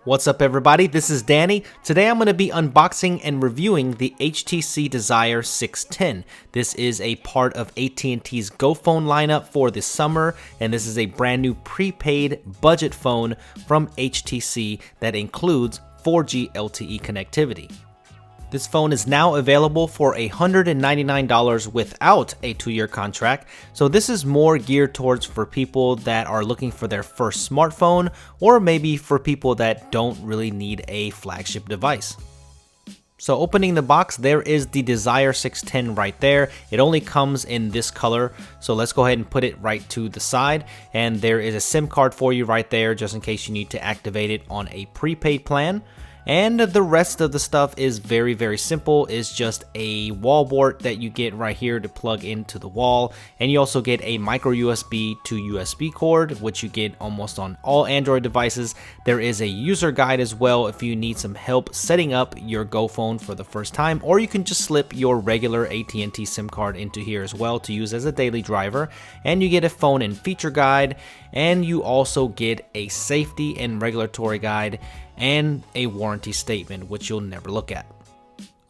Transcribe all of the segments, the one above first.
What's up everybody, this is Danny. Today I'm going to be unboxing and reviewing the HTC Desire 610. This is a part of AT&T's Go phone lineup for this summer, and this is a brand new prepaid budget phone from HTC that includes 4G LTE connectivity. This phone is now available for $199 without a 2-year contract, so this is more geared towards for people that are looking for their first smartphone, or maybe for people that don't really need a flagship device. So opening the box, there is the Desire 610 right there. It only comes in this color, so let's go ahead and put it right to the side, and there is a SIM card for you right there just in case you need to activate it on a prepaid plan. And the rest of the stuff is very simple. It's just a wall wart that you get right here to plug into the wall, and you also get a micro USB to USB cord, which you get almost on all Android devices. There is a user guide as well if you need some help setting up your Go phone for the first time, or you can just slip your regular AT&T SIM card into here as well to use as a daily driver. And you get a phone and feature guide, and you also get a safety and regulatory guide and a warranty statement, which you'll never look at.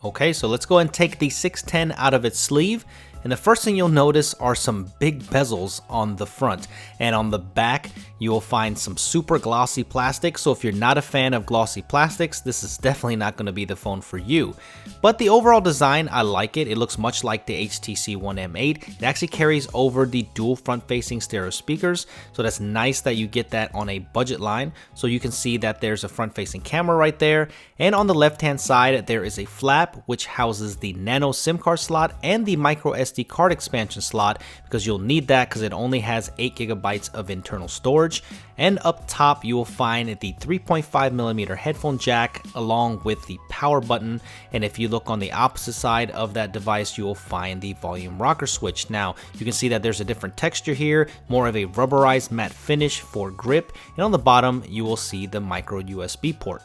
Okay, so let's go ahead and take the 610 out of its sleeve. And the first thing you'll notice are some big bezels on the front, and on the back you will find some super glossy plastic. So if you're not a fan of glossy plastics, this is definitely not going to be the phone for you. But the overall design, I like it. It looks much like the HTC One M8. It actually carries over the dual front-facing stereo speakers, so that's nice that you get that on a budget line. So you can see that there's a front-facing camera right there, and on the left-hand side there is a flap which houses the nano SIM card slot and the micro SD card expansion slot, because you'll need that because it only has 8 GB of internal storage. And up top you will find the 3.5mm headphone jack along with the power button, and if you look on the opposite side of that device you will find the volume rocker switch. Now you can see that there's a different texture here, more of a rubberized matte finish for grip, and on the bottom you will see the micro USB port.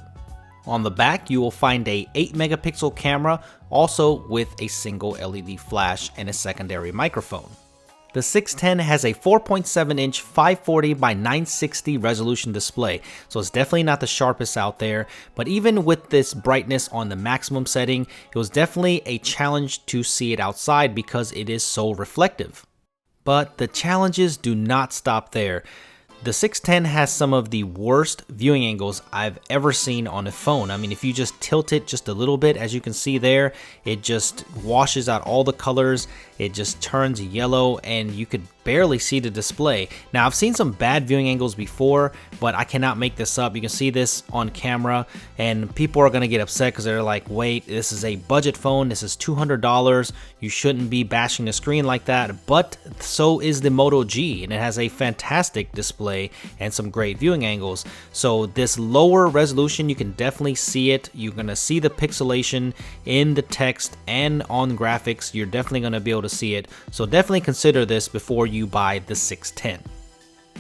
On the back, you will find a 8-megapixel camera, also with a single LED flash and a secondary microphone. The 610 has a 4.7-inch 540 by 960 resolution display, so it's definitely not the sharpest out there, but even with this brightness on the maximum setting, it was definitely a challenge to see it outside because it is so reflective. But the challenges do not stop there. The 610 has some of the worst viewing angles I've ever seen on a phone. I mean, if you just tilt it just a little bit, as you can see there, it just washes out all the colors. It just turns yellow and you could barely see the display. Now, I've seen some bad viewing angles before, but I cannot make this up. You can see this on camera and people are going to get upset because they're like, wait, this is a budget phone. This is $200. You shouldn't be bashing the screen like that. But so is the Moto G, and it has a fantastic display and some great viewing angles. So this lower resolution, you can definitely see it. You're going to see the pixelation in the text and on graphics. You're definitely going to be able to see it. So definitely consider this before you buy the 610.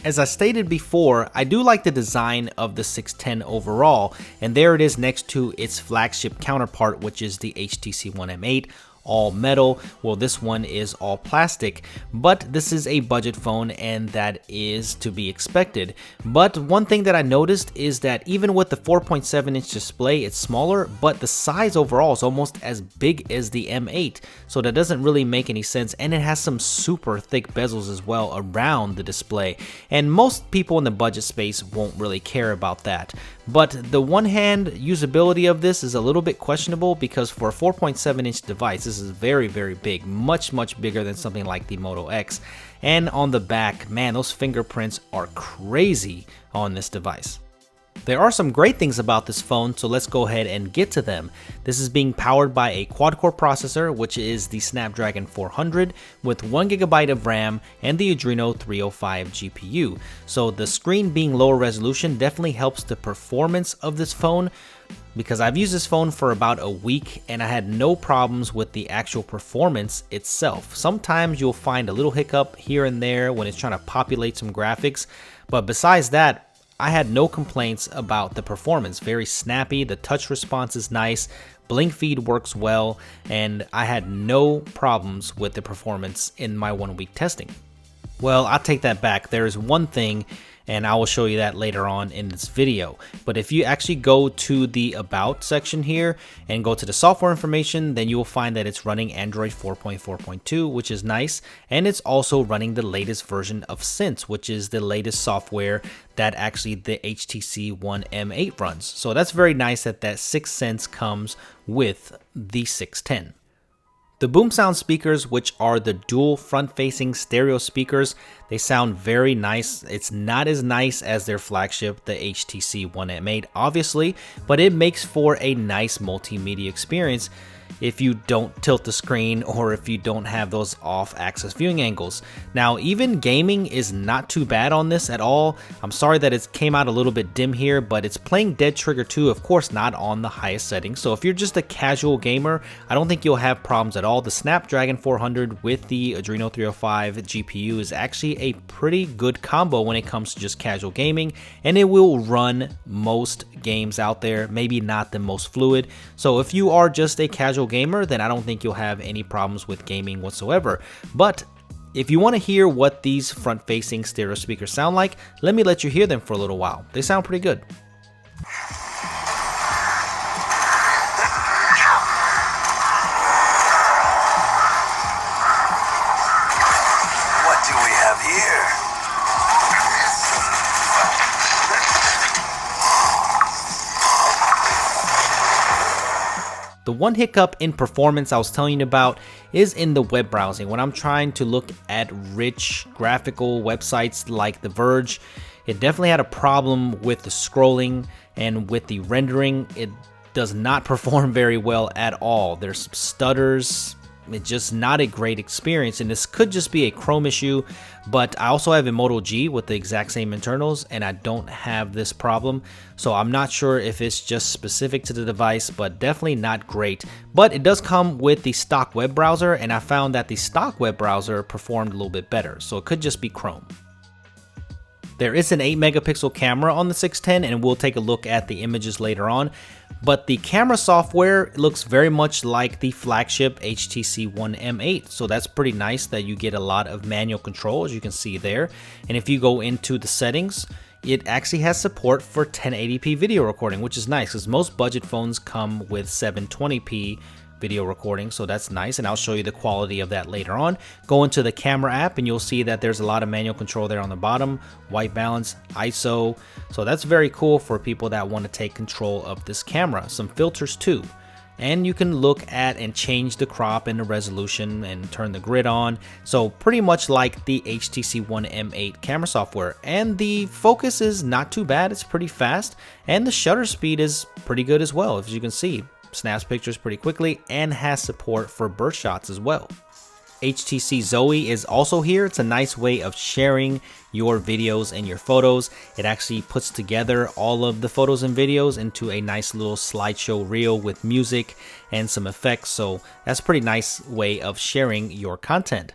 As I stated before, I do like the design of the 610 overall, and there it is next to its flagship counterpart, which is the HTC One M8. All metal. Well, this one is all plastic, but this is a budget phone and that is to be expected. But one thing that I noticed is that even with the 4.7-inch display, it's smaller, but the size overall is almost as big as the M8, so that doesn't really make any sense. And it has some super thick bezels as well around the display, and most people in the budget space won't really care about that. But the one-hand usability of this is a little bit questionable, because for a 4.7-inch device, this is very big, much bigger than something like the Moto X. And on the back, man, those fingerprints are crazy on this device. There are some great things about this phone, so let's go ahead and get to them. This is being powered by a quad-core processor, which is the Snapdragon 400 with 1GB of RAM and the Adreno 305 GPU. So the screen being lower resolution definitely helps the performance of this phone, because I've used this phone for about a week and I had no problems with the actual performance itself. Sometimes you'll find a little hiccup here and there when it's trying to populate some graphics, but besides that, I had no complaints about the performance. Very snappy, the touch response is nice, blink feed works well, and I had no problems with the performance in my 1 week testing. Well, I'll take that back. There is one thing, and I will show you that later on in this video. But if you actually go to the About section here and go to the software information, then you will find that it's running Android 4.4.2, which is nice, and it's also running the latest version of Sense, which is the latest software that actually the HTC One M8 runs. So that's very nice that that 6th Sense comes with the 610. The Boom Sound speakers, which are the dual front-facing stereo speakers, they sound very nice. It's not as nice as their flagship, the HTC One M8, obviously, but it makes for a nice multimedia experience if you don't tilt the screen or if you don't have those off-axis viewing angles. Now, even gaming is not too bad on this at all. I'm sorry that it came out a little bit dim here, but it's playing Dead Trigger 2, of course not on the highest settings. So if you're just a casual gamer, I don't think you'll have problems at all. The Snapdragon 400 with the Adreno 305 GPU is actually a pretty good combo when it comes to just casual gaming, and it will run most games out there, maybe not the most fluid. So if you are just a casual gamer, then I don't think you'll have any problems with gaming whatsoever. But if you want to hear what these front-facing stereo speakers sound like, let me let you hear them for a little while. They sound pretty good. What do we have here? The one hiccup in performance I was telling you about is in the web browsing. When I'm trying to look at rich graphical websites like The Verge, it definitely had a problem with the scrolling and with the rendering. It does not perform very well at all. There's stutters. It's just not a great experience, and this could just be a Chrome issue, but I also have a Moto G with the exact same internals, and I don't have this problem, so I'm not sure if it's just specific to the device, but definitely not great. But it does come with the stock web browser, and I found that the stock web browser performed a little bit better, so it could just be Chrome. There is an 8 megapixel camera on the 610, and we'll take a look at the images later on. But the camera software looks very much like the flagship HTC One M8, so that's pretty nice that you get a lot of manual control, as you can see there. And if you go into the settings, it actually has support for 1080p video recording, which is nice because most budget phones come with 720p video recording, so that's nice, and I'll show you the quality of that later on. Go into the camera app and you'll see that there's a lot of manual control there on the bottom, white balance, ISO, so that's very cool for people that want to take control of this camera. Some filters too, and you can look at and change the crop and the resolution and turn the grid on, so pretty much like the HTC One M8 camera software. And the focus is not too bad, it's pretty fast, and the shutter speed is pretty good as well, as you can see. Snaps pictures pretty quickly and has support for burst shots as well. HTC Zoe is also here. It's a nice way of sharing your videos and your photos. It actually puts together all of the photos and videos into a nice little slideshow reel with music and some effects, so that's a pretty nice way of sharing your content.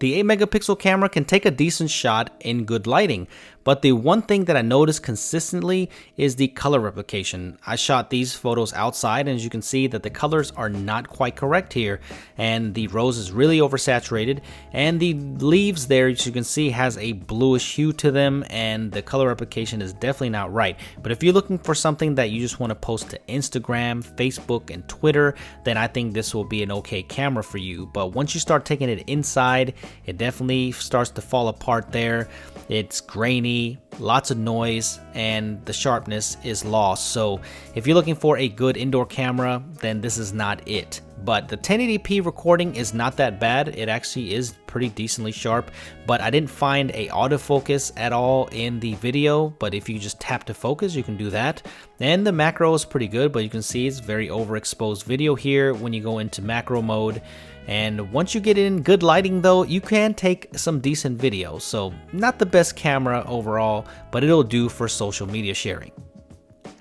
The 8 megapixel camera can take a decent shot in good lighting, but the one thing that I noticed consistently is the color replication. I shot these photos outside, and as you can see that the colors are not quite correct here, and the rose is really oversaturated, and the leaves there, as you can see, has a bluish hue to them, and the color replication is definitely not right. But if you're looking for something that you just want to post to Instagram, Facebook, and Twitter, then I think this will be an okay camera for you. But once you start taking it inside, it definitely starts to fall apart there. It's grainy, lots of noise, and the sharpness is lost. So if you're looking for a good indoor camera, then this is not it. But the 1080p recording is not that bad. It actually is pretty decently sharp, but I didn't find a autofocus at all in the video. But if you just tap to focus, you can do that. And the macro is pretty good, but you can see it's very overexposed video here when you go into macro mode. And once you get in good lighting though, you can take some decent video. So not the best camera overall, but it'll do for social media sharing.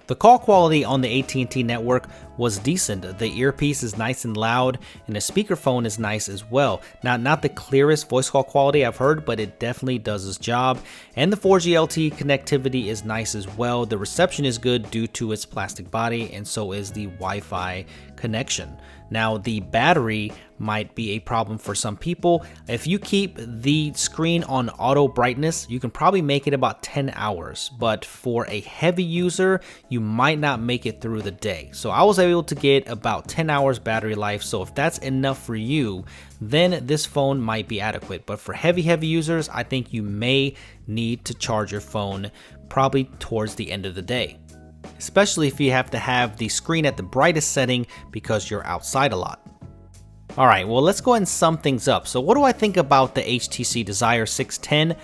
The call quality on the AT&T network was decent. The earpiece is nice and loud, and the speakerphone is nice as well. Now, not the clearest voice call quality I've heard, but it definitely does its job. And the 4G LTE connectivity is nice as well. The reception is good due to its plastic body, and so is the Wi-Fi connection. Now, the battery might be a problem for some people. If you keep the screen on auto brightness, you can probably make it about 10 hours, but for a heavy user, you might not make it through the day. So I was able to get about 10 hours battery life, so if that's enough for you, then this phone might be adequate. But for heavy users, I think you may need to charge your phone probably towards the end of the day, especially if you have to have the screen at the brightest setting because you're outside a lot. Alright, well, let's go ahead and sum things up. So what do I think about the HTC Desire 610?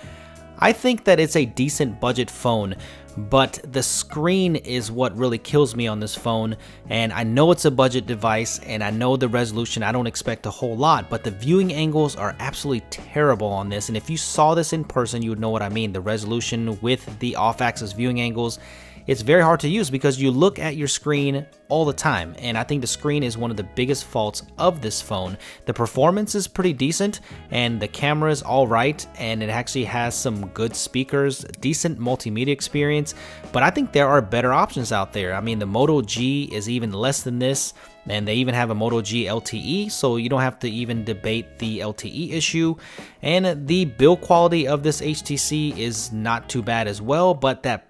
I think that it's a decent budget phone, but the screen is what really kills me on this phone. And I know it's a budget device, and I know the resolution, I don't expect a whole lot, but the viewing angles are absolutely terrible on this. And if you saw this in person, you would know what I mean. The resolution with the off-axis viewing angles, it's very hard to use because you look at your screen all the time, and I think the screen is one of the biggest faults of this phone. The performance is pretty decent, and the camera is alright, and it actually has some good speakers, decent multimedia experience, but I think there are better options out there. I mean, the Moto G is even less than this, and they even have a Moto G LTE, so you don't have to even debate the LTE issue. And the build quality of this HTC is not too bad as well, but that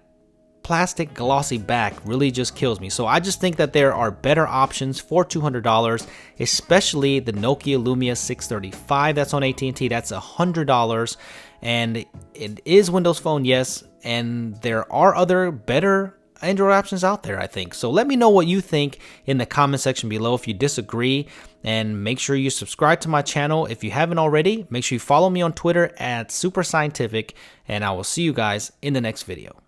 plastic glossy back really just kills me. So I just think that there are better options for $200, especially the Nokia Lumia 635 that's on AT&T. That's $100, and it is Windows Phone, yes, and there are other better Android options out there, I think. So let me know what you think in the comment section below if you disagree, and make sure you subscribe to my channel if you haven't already. Make sure you follow me on Twitter at Super Scientific, and I will see you guys in the next video.